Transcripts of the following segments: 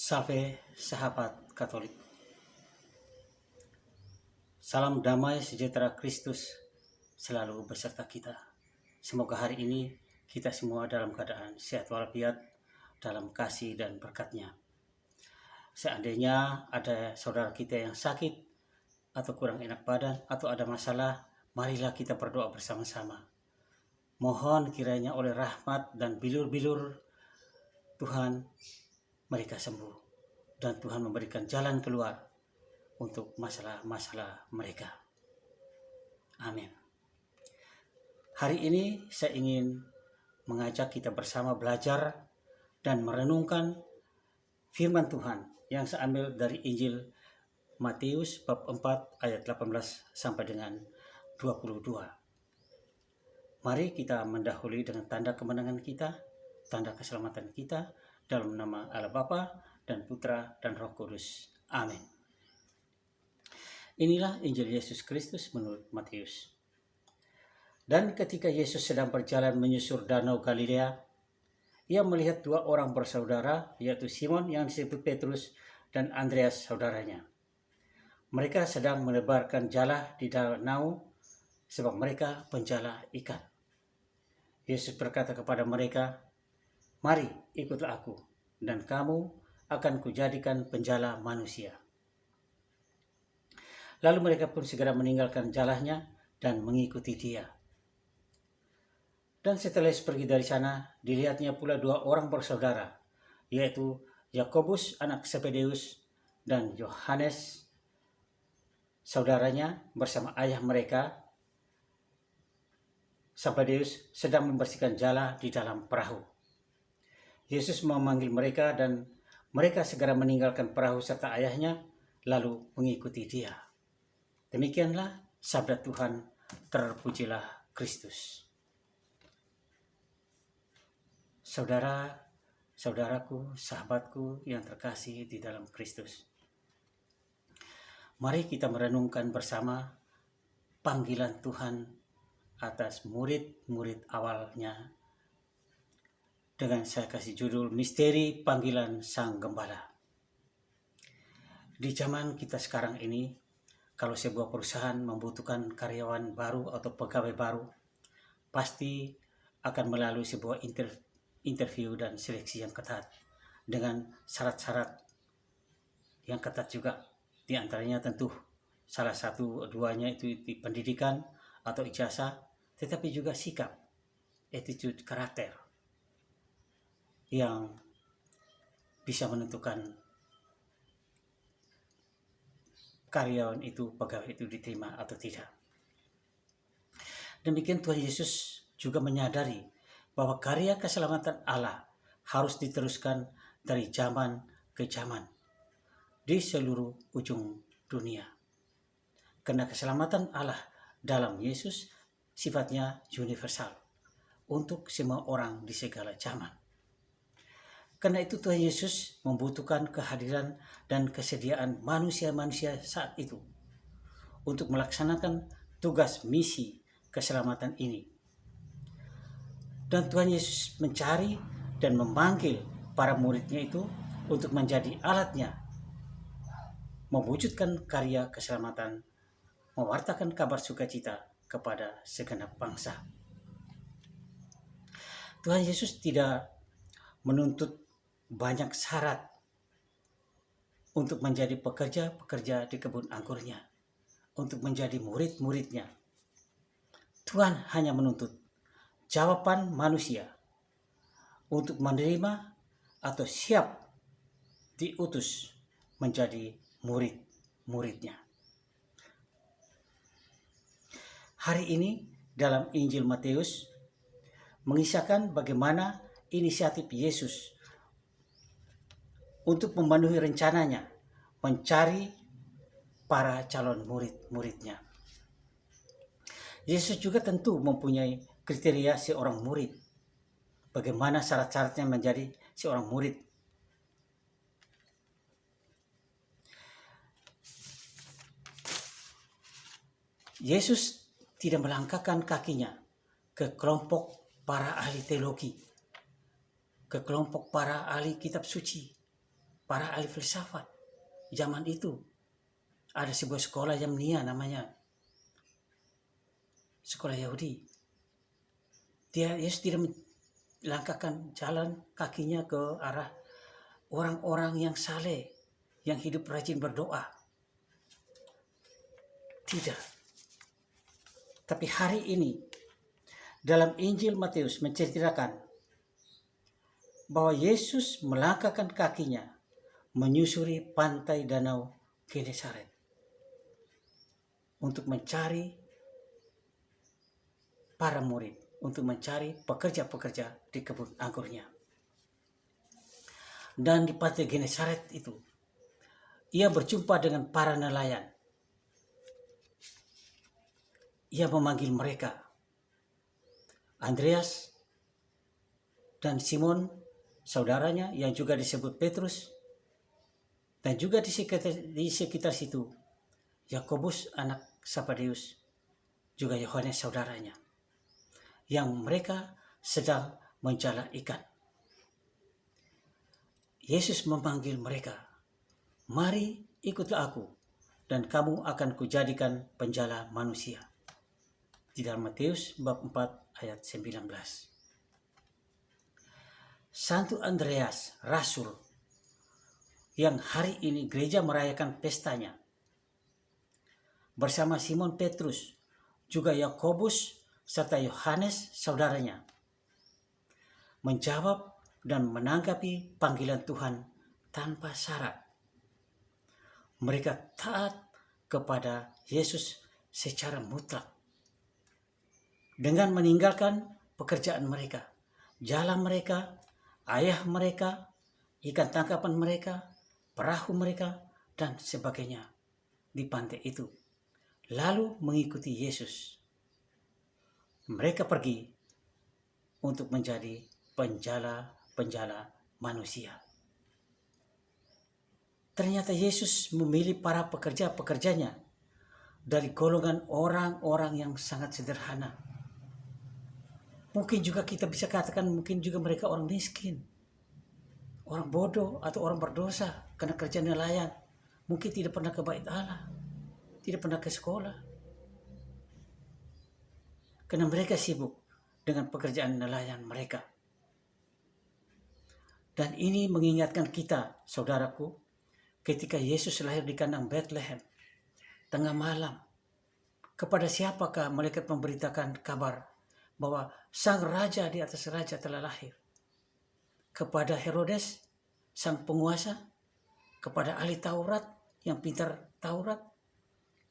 Salve sahabat Katolik. Salam damai sejahtera Kristus selalu beserta kita. Semoga hari ini kita semua dalam keadaan sehat walafiat dalam kasih dan berkat-Nya. Seandainya ada saudara kita yang sakit atau kurang enak badan atau ada masalah, marilah kita berdoa bersama-sama. Mohon kiranya oleh rahmat dan bilur-bilur Tuhan mereka sembuh dan Tuhan memberikan jalan keluar untuk masalah-masalah mereka. Amin. Hari ini saya ingin mengajak kita bersama belajar dan merenungkan firman Tuhan yang saya ambil dari Injil Matius bab 4 ayat 18 sampai dengan 22. Mari kita mendahului dengan tanda kemenangan kita, tanda keselamatan kita, dalam nama Allah Bapa dan Putra dan Roh Kudus. Amin. Inilah Injil Yesus Kristus menurut Matius. Dan ketika Yesus sedang berjalan menyusur danau Galilea, ia melihat dua orang bersaudara, yaitu Simon yang disebut Petrus dan Andreas saudaranya. Mereka sedang menebarkan jala di danau sebab mereka penjala ikan. Yesus berkata kepada mereka, "Mari, ikutlah aku, dan kamu akan kujadikan penjala manusia." Lalu mereka pun segera meninggalkan jalahnya dan mengikuti dia. Dan setelah Yesus pergi dari sana, dilihatnya pula dua orang bersaudara, yaitu Yakobus anak Zebedeus dan Yohanes saudaranya bersama ayah mereka Zebedeus sedang membersihkan jala di dalam perahu. Yesus memanggil mereka dan mereka segera meninggalkan perahu serta ayahnya lalu mengikuti dia. Demikianlah sabda Tuhan, terpujilah Kristus. Saudaraku, sahabatku yang terkasih di dalam Kristus. Mari kita merenungkan bersama panggilan Tuhan atas murid-murid awalnya dengan saya kasih judul Misteri Panggilan Sang Gembala. Di zaman kita sekarang ini, kalau sebuah perusahaan membutuhkan karyawan baru atau pegawai baru, pasti akan melalui sebuah interview dan seleksi yang ketat dengan syarat-syarat yang ketat juga. Di antaranya tentu salah satu duanya itu pendidikan atau ijazah, tetapi juga sikap, attitude, karakter yang bisa menentukan karyawan itu, pegawai itu diterima atau tidak. Demikian Tuhan Yesus juga menyadari bahwa karya keselamatan Allah harus diteruskan dari zaman ke zaman di seluruh ujung dunia. Karena keselamatan Allah dalam Yesus sifatnya universal untuk semua orang di segala zaman. Karena itu Tuhan Yesus membutuhkan kehadiran dan kesediaan manusia-manusia saat itu untuk melaksanakan tugas misi keselamatan ini. Dan Tuhan Yesus mencari dan memanggil para muridnya itu untuk menjadi alatnya, mewujudkan karya keselamatan, mewartakan kabar sukacita kepada segenap bangsa. Tuhan Yesus tidak menuntut banyak syarat untuk menjadi pekerja-pekerja di kebun anggurnya, untuk menjadi murid-muridnya. Tuhan hanya menuntut jawaban manusia untuk menerima atau siap diutus menjadi murid-muridnya. Hari ini dalam Injil Matius mengisahkan bagaimana inisiatif Yesus untuk memenuhi rencananya mencari para calon murid-muridnya. Yesus juga tentu mempunyai kriteria seorang murid. Bagaimana syarat-syaratnya menjadi seorang murid. Yesus tidak melangkahkan kakinya ke kelompok para ahli teologi, ke kelompok para ahli kitab suci, para ahli filsafat zaman itu. Ada sebuah sekolah Yamnia namanya, sekolah Yahudi. Yesus tidak melangkahkan jalan kakinya ke arah orang-orang yang saleh, yang hidup rajin berdoa. Tidak. Tapi hari ini dalam Injil Matius menceritakan bahwa Yesus melangkahkan kakinya menyusuri pantai danau Genesaret untuk mencari para murid, untuk mencari pekerja-pekerja di kebun anggurnya. Dan di pantai Genesaret itu, ia berjumpa dengan para nelayan. Ia memanggil mereka, Andreas dan Simon, saudaranya yang juga disebut Petrus, dan juga di sekitar situ, Yakobus anak Zebedeus, juga Yohanes saudaranya, yang mereka sedang menjala ikan. Yesus memanggil mereka, "Mari ikutlah aku, dan kamu akan kujadikan penjala manusia." Di dalam Matius bab 4 ayat 19. Santo Andreas, rasul, yang hari ini gereja merayakan pestanya, bersama Simon Petrus, juga Yakobus, serta Yohanes saudaranya, menjawab dan menanggapi panggilan Tuhan tanpa syarat. Mereka taat kepada Yesus secara mutlak dengan meninggalkan pekerjaan mereka, jalan mereka, ayah mereka, ikan tangkapan mereka, perahu mereka, dan sebagainya di pantai itu, lalu mengikuti Yesus. Mereka pergi untuk menjadi penjala-penjala manusia. Ternyata Yesus memilih para pekerja-pekerjanya dari golongan orang-orang yang sangat sederhana. Mungkin juga kita bisa katakan, mungkin juga mereka orang miskin, orang bodoh, atau orang berdosa karena kerja nelayan. Mungkin tidak pernah ke bait Allah, tidak pernah ke sekolah, karena mereka sibuk dengan pekerjaan nelayan mereka. Dan ini mengingatkan kita, saudaraku, ketika Yesus lahir di kandang Bethlehem, tengah malam, kepada siapakah malaikat memberitakan kabar bahwa sang raja di atas raja telah lahir? Kepada Herodes, sang penguasa? Kepada ahli Taurat yang pintar Taurat?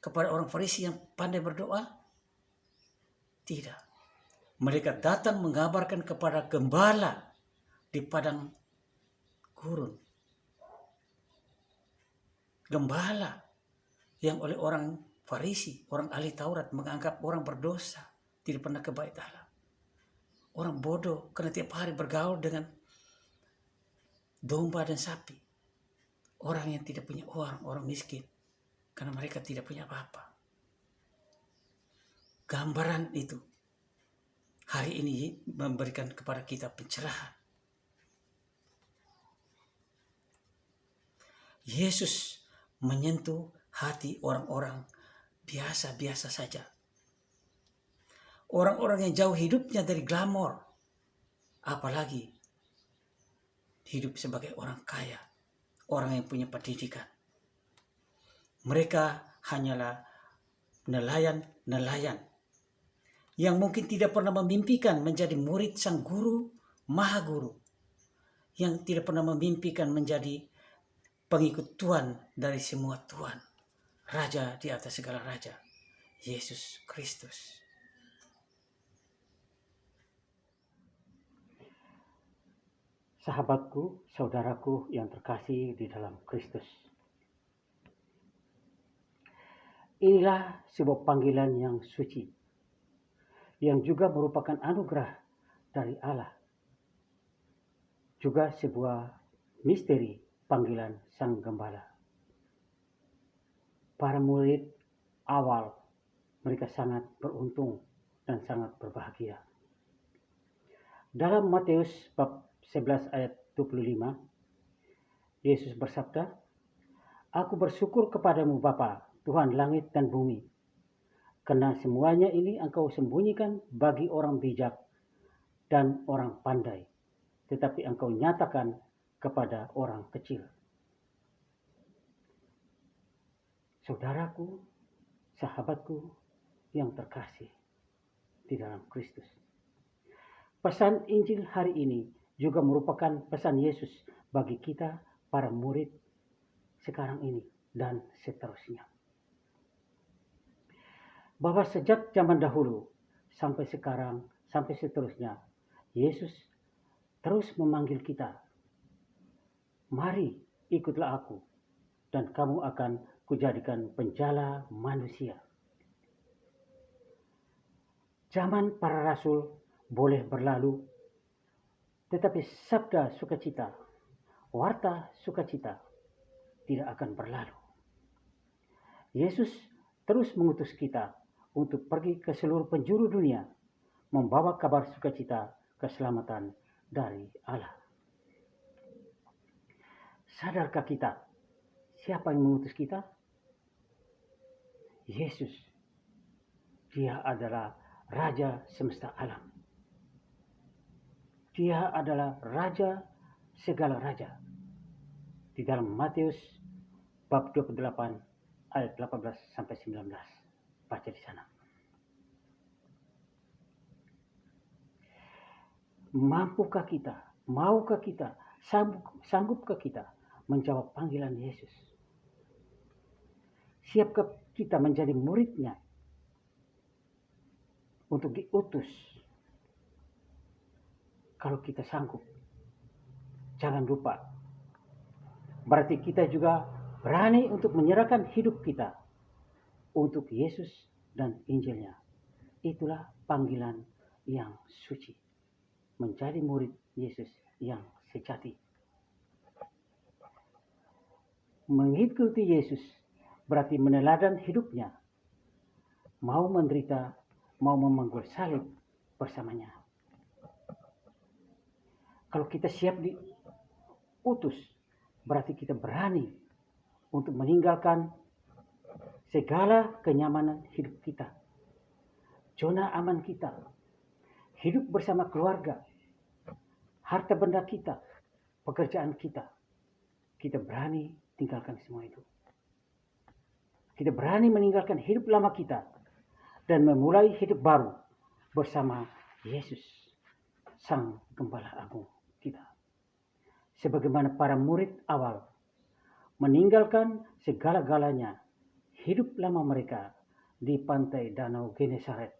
Kepada orang Farisi yang pandai berdoa? Tidak. Mereka datang mengabarkan kepada gembala di padang gurun. Gembala yang oleh orang Farisi, orang ahli Taurat, menganggap orang berdosa, tidak pernah ke bait Allah. Orang bodoh karena tiap hari bergaul dengan domba dan sapi. Orang yang tidak punya uang, orang miskin, karena mereka tidak punya apa-apa. Gambaran itu hari ini memberikan kepada kita pencerahan. Yesus menyentuh hati orang-orang biasa-biasa saja. Orang-orang yang jauh hidupnya dari glamor, apalagi hidup sebagai orang kaya, orang yang punya pendidikan. Mereka hanyalah nelayan-nelayan yang mungkin tidak pernah memimpikan menjadi murid sang guru, maha guru, yang tidak pernah memimpikan menjadi pengikut Tuhan dari semua Tuhan, Raja di atas segala raja, Yesus Kristus. Sahabatku, saudaraku yang terkasih di dalam Kristus. Inilah sebuah panggilan yang suci, yang juga merupakan anugerah dari Allah. Juga sebuah misteri panggilan Sang Gembala. Para murid awal, mereka sangat beruntung dan sangat berbahagia. Dalam Matius bab 11 ayat 25, Yesus bersabda, "Aku bersyukur kepadamu Bapa, Tuhan langit dan bumi, karena semuanya ini engkau sembunyikan bagi orang bijak dan orang pandai, tetapi engkau nyatakan kepada orang kecil." Saudaraku, sahabatku yang terkasih di dalam Kristus. Pesan Injil hari ini juga merupakan pesan Yesus bagi kita para murid sekarang ini dan seterusnya. Bahwa sejak zaman dahulu sampai sekarang, sampai seterusnya, Yesus terus memanggil kita. Mari ikutlah aku dan kamu akan kujadikan penjala manusia. Zaman para rasul boleh berlalu, tetapi sabda sukacita, warta sukacita tidak akan berlalu. Yesus terus mengutus kita untuk pergi ke seluruh penjuru dunia, membawa kabar sukacita keselamatan dari Allah. Sadarkah kita siapa yang mengutus kita? Yesus. Dia adalah Raja semesta alam. Dia adalah Raja segala raja. Di dalam Matius bab 28 ayat 18 sampai 19. Baca di sana. Mampukah kita, maukah kita, sanggupkah kita menjawab panggilan Yesus? Siapkah kita menjadi muridnya untuk diutus? Kalau kita sanggup, jangan lupa, berarti kita juga berani untuk menyerahkan hidup kita untuk Yesus dan Injilnya. Itulah panggilan yang suci, menjadi murid Yesus yang sejati. Mengikuti Yesus berarti meneladan hidupnya, mau menderita, mau memangkul salib bersamanya. Kalau kita siap diutus, berarti kita berani untuk meninggalkan segala kenyamanan hidup kita, zona aman kita, hidup bersama keluarga, harta benda kita, pekerjaan kita. Kita berani tinggalkan semua itu. Kita berani meninggalkan hidup lama kita dan memulai hidup baru bersama Yesus, Sang Gembala Agung kita. Sebagaimana para murid awal meninggalkan segala-galanya, hidup lama mereka di pantai Danau Genesaret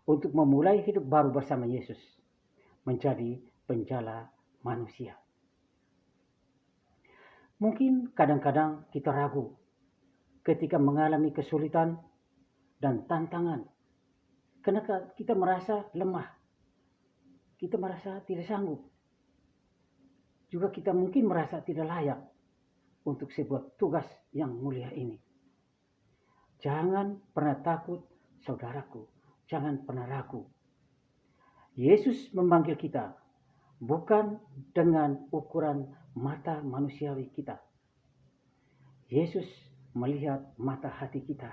untuk memulai hidup baru bersama Yesus, menjadi penjala manusia. Mungkin kadang-kadang kita ragu ketika mengalami kesulitan dan tantangan, karena kita merasa lemah, kita merasa tidak sanggup, juga kita mungkin merasa tidak layak untuk sebuah tugas yang mulia ini. Jangan pernah takut, saudaraku, jangan pernah ragu. Yesus memanggil kita bukan dengan ukuran mata manusiawi kita. Yesus melihat mata hati kita.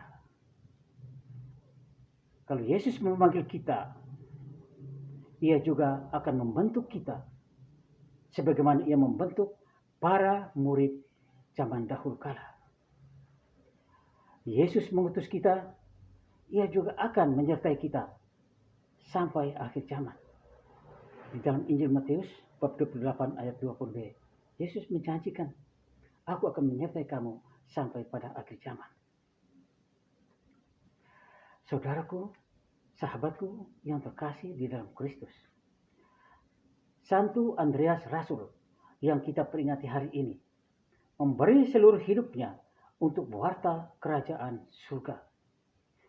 Kalau Yesus memanggil kita, Ia juga akan membentuk kita sebagaimana Ia membentuk para murid zaman dahulu kala. Yesus mengutus kita, Ia juga akan menyertai kita sampai akhir zaman. Di dalam Injil Matius bab 28 ayat 20b, Yesus menjanjikan, "Aku akan menyertai kamu sampai pada akhir zaman." Saudaraku, sahabatku yang terkasih di dalam Kristus, Santo Andreas Rasul yang kita peringati hari ini memberi seluruh hidupnya untuk mewarta kerajaan surga.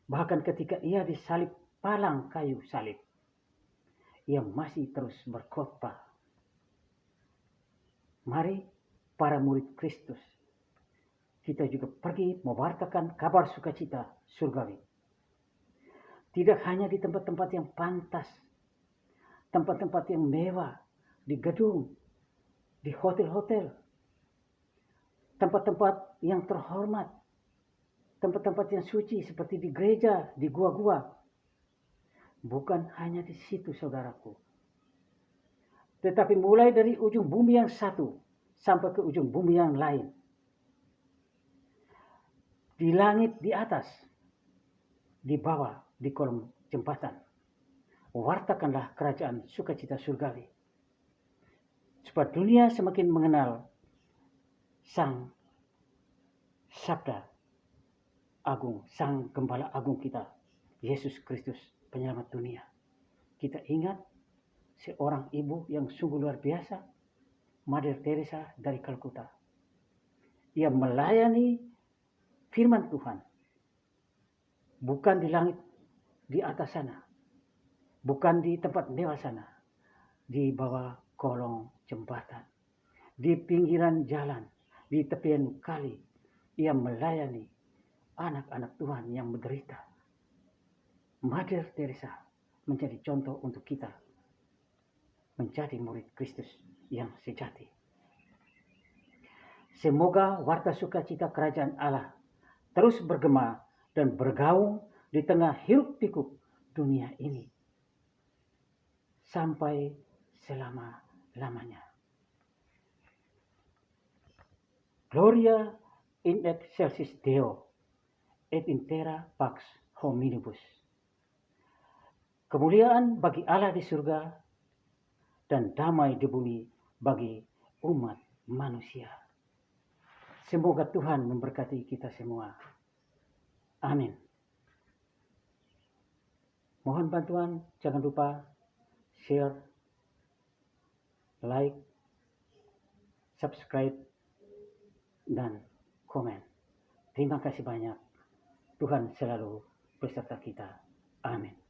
Bahkan ketika ia disalib palang kayu salib, ia masih terus berkhotbah. Mari para murid Kristus, kita juga pergi mewartakan kabar sukacita surgawi. Tidak hanya di tempat-tempat yang pantas, tempat-tempat yang mewah, di gedung, di hotel-hotel, tempat-tempat yang terhormat, tempat-tempat yang suci seperti di gereja, di gua-gua. Bukan hanya di situ, saudaraku. Tetapi mulai dari ujung bumi yang satu sampai ke ujung bumi yang lain. Di langit di atas, di bawah, di kolom jembatan. Wartakanlah kerajaan sukacita surgawi. Supaya dunia semakin mengenal Sang Sabda Agung, Sang Gembala Agung kita, Yesus Kristus, penyelamat dunia. Kita ingat seorang ibu yang sungguh luar biasa, Mother Teresa dari Kalkuta. Ia melayani firman Tuhan, bukan di langit di atas sana, bukan di tempat mewah sana, di bawah kolong jembatan, di pinggiran jalan, di tepian kali. Ia melayani anak-anak Tuhan yang menderita. Mother Teresa menjadi contoh untuk kita menjadi murid Kristus yang sejati. Semoga warta sukacita kerajaan Allah terus bergema dan bergaung di tengah hiruk-pikuk dunia ini sampai selama-lamanya. Gloria in excelsis Deo et in terra pax hominibus. Kemuliaan bagi Allah di surga dan damai di bumi bagi umat manusia. Semoga Tuhan memberkati kita semua. Amin. Mohon bantuan, jangan lupa share, like, subscribe, dan komen. Terima kasih banyak. Tuhan selalu beserta kita. Amin.